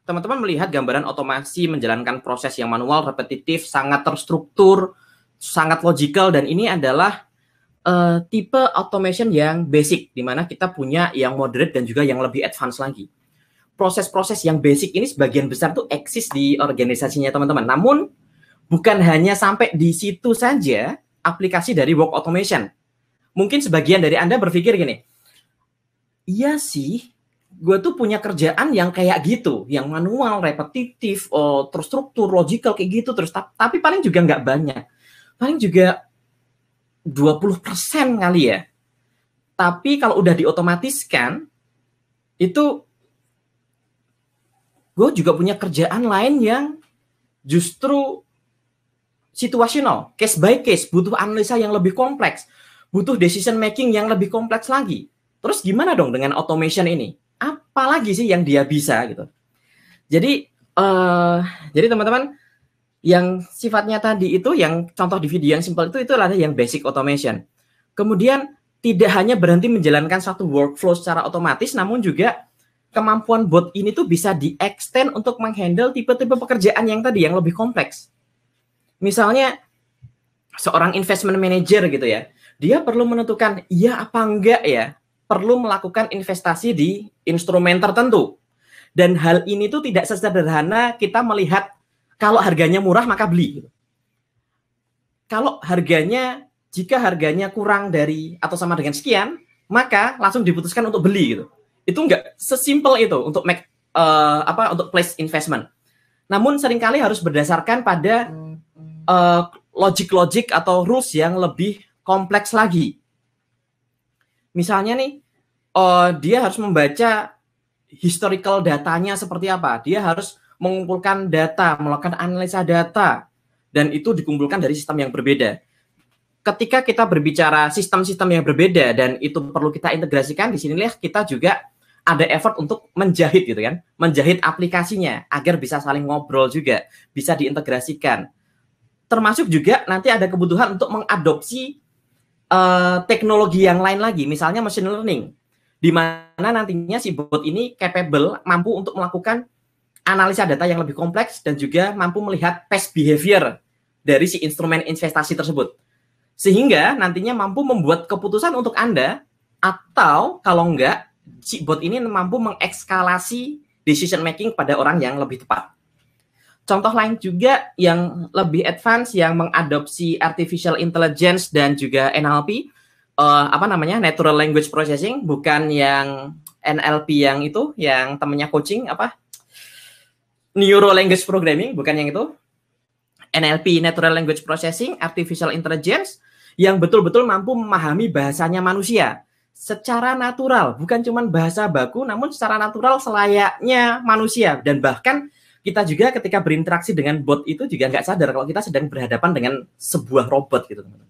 teman-teman melihat gambaran otomasi menjalankan proses yang manual, repetitif, sangat terstruktur, sangat logical, dan ini adalah tipe automation yang basic, di mana kita punya yang moderate dan juga yang lebih advance lagi. Proses-proses yang basic ini sebagian besar tuh eksis di organisasinya teman-teman. Namun bukan hanya sampai di situ saja aplikasi dari work automation. Mungkin sebagian dari Anda berpikir gini, iya sih, gue tuh punya kerjaan yang kayak gitu, yang manual, repetitif, terstruktur, logical kayak gitu terus, tapi paling juga nggak banyak. Paling juga 20% kali ya. Tapi kalau udah diotomatiskan, itu gue juga punya kerjaan lain yang justru situasional, case by case, butuh analisa yang lebih kompleks, butuh decision making yang lebih kompleks lagi. Terus gimana dong dengan automation ini? Apalagi sih yang dia bisa gitu. Jadi teman-teman, yang sifatnya tadi itu, yang contoh di video yang simpel itu adalah yang basic automation. Kemudian tidak hanya berhenti menjalankan satu workflow secara otomatis, namun juga kemampuan bot ini tuh bisa di-extend untuk menghandle tipe-tipe pekerjaan yang tadi, yang lebih kompleks. Misalnya, seorang investment manager gitu ya, dia perlu menentukan iya apa enggak ya, perlu melakukan investasi di instrumen tertentu. Dan hal ini tuh tidak sesederhana kita melihat kalau harganya murah maka beli. Kalau harganya, jika harganya kurang dari atau sama dengan sekian, maka langsung diputuskan untuk beli gitu. Itu enggak sesimpel itu untuk make untuk place investment. Namun seringkali harus berdasarkan pada logic atau rules yang lebih kompleks lagi. Misalnya nih, dia harus membaca historical datanya seperti apa. Dia harus mengumpulkan data, melakukan analisa data, dan itu dikumpulkan dari sistem yang berbeda. Ketika kita berbicara sistem-sistem yang berbeda dan itu perlu kita integrasikan, di sinilah kita juga ada effort untuk menjahit gitu kan, menjahit aplikasinya agar bisa saling ngobrol juga, bisa diintegrasikan. Termasuk juga nanti ada kebutuhan untuk mengadopsi teknologi yang lain lagi, misalnya machine learning, di mana nantinya si bot ini capable, mampu untuk melakukan analisa data yang lebih kompleks dan juga mampu melihat past behavior dari si instrumen investasi tersebut. Sehingga nantinya mampu membuat keputusan untuk Anda, atau kalau enggak, si bot ini mampu mengekskalasi decision making pada orang yang lebih tepat. Contoh lain juga yang lebih advance yang mengadopsi artificial intelligence dan juga NLP, natural language processing, bukan yang NLP yang itu, yang temennya coaching neuro language programming, bukan yang itu. NLP, natural language processing, artificial intelligence, yang betul-betul mampu memahami bahasanya manusia secara natural, bukan cuma bahasa baku, namun secara natural selayaknya manusia. Dan bahkan kita juga ketika berinteraksi dengan bot itu juga nggak sadar kalau kita sedang berhadapan dengan sebuah robot gitu, teman-teman.